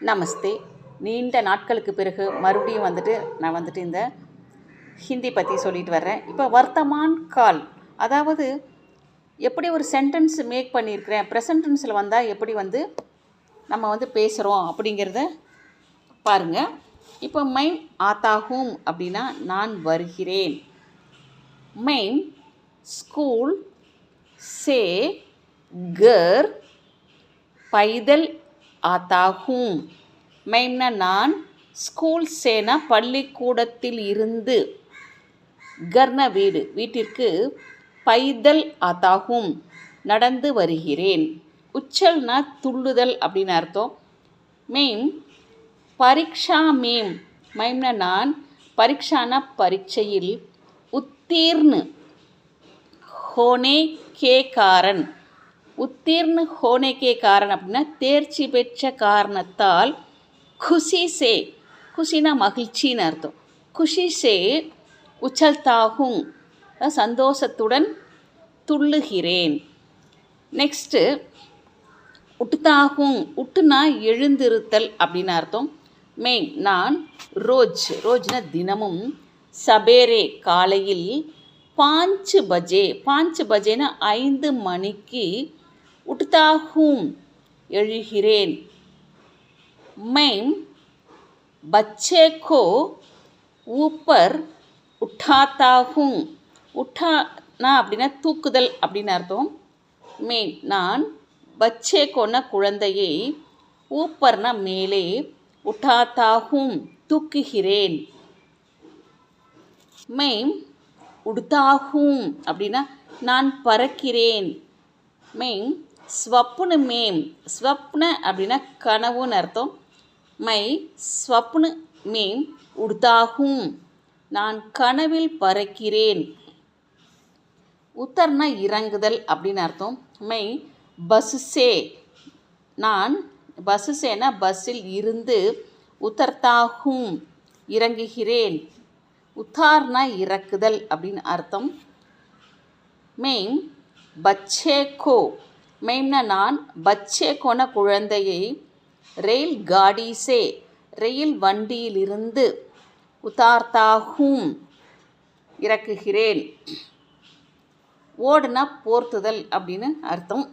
நமஸ்தே. நீண்ட நாட்களுக்கு பிறகு மறுபடியும் நான் இந்த ஹிந்தி பற்றி சொல்லிட்டு வர்றேன். இப்போ வர்த்தமான் கால், அதாவது எப்படி ஒரு சென்டென்ஸ் மேக் பண்ணியிருக்கிறேன், ப்ரெசன்ட் டென்ஸில் வந்தால் எப்படி நம்ம பேசுகிறோம் அப்படிங்கிறத பாருங்கள். இப்போ மைம் ஆத்தாகும் அப்படின்னா நான் வருகிறேன். மைம் ஸ்கூல் சே கர் பைதல் ஆத்தாகும். மைம்னா நான், ஸ்கூல் சேனா பள்ளிக்கூடத்தில் இருந்து, கர்ன வீடு, வீட்டிற்கு, பைதல் ஆத்தாகும் நடந்து வருகிறேன். உச்சல்னா துள்ளுதல் அப்படின்னு அர்த்தம். மெய்ம் பரீட்சா மேம், மைம்னா நான், பரீட்சானா பரீட்சையில், உத்தீர்ணு ஹோனே கே காரன், உத்தீர்ணு ஹோனே கே காரன் அப்படின்னா தேர்ச்சி பெற்ற காரணத்தால், குஷி சே, குஷினா மகிழ்ச்சின்னு அர்த்தம், குஷி சே உச்சல்தாகும் சந்தோஷத்துடன் துள்ளுகிறேன். நெக்ஸ்ட்டு உட்டுதாகும், உட்டுனா எழுந்திருத்தல் அப்படின்னு அர்த்தம். மெயின் நான், ரோஜ், ரோஜ்னா தினமும், சபேரே காலையில், 5 பஜே, 5 பஜேனா 5 மணிக்கு, உட்டுதாகும் எழுகிறேன். மைம் பச்சே கோ ஊப்பர் உட்டாத்தாகும், உட்டானா அப்படின்னா தூக்குதல் அப்படின்னு அர்த்தம். மெயின் நான், பச்சே கோன்னா குழந்தையை, ஊப்பர்னா மேலே, உட்டாத்தாகும் தூக்குகிறேன். மெய்ம் உடுத்தாகும் அப்படின்னா நான் பறக்கிறேன். மெய்ம் ஸ்வப்னு மேம், ஸ்வப்ன அப்படின்னா கனவுன்னு அர்த்தம். மை ஸ்வப்னு மேம் உடுத்தாகும் நான் கனவில் பறக்கிறேன். உத்தர்னா இறங்குதல் அப்படின்னு அர்த்தம். மை பஸ் சே, நான், பஸ் சேனா பஸ்ஸில் இருந்து, உத்தர்த்தாகும் இறங்குகிறேன். உத்தார்னா இறக்குதல் அப்படின்னு அர்த்தம். மெய்ம் பச்சே கோ, மெய்ம்னா நான், பச்சே கோன குழந்தையை, ரெயில் காடி சே ரயில் வண்டியிலிருந்து, உத்தார்த்தாகும் இறக்குகிறேன். ஓடுனா போர்த்துதல் அப்படின்னு அர்த்தம்.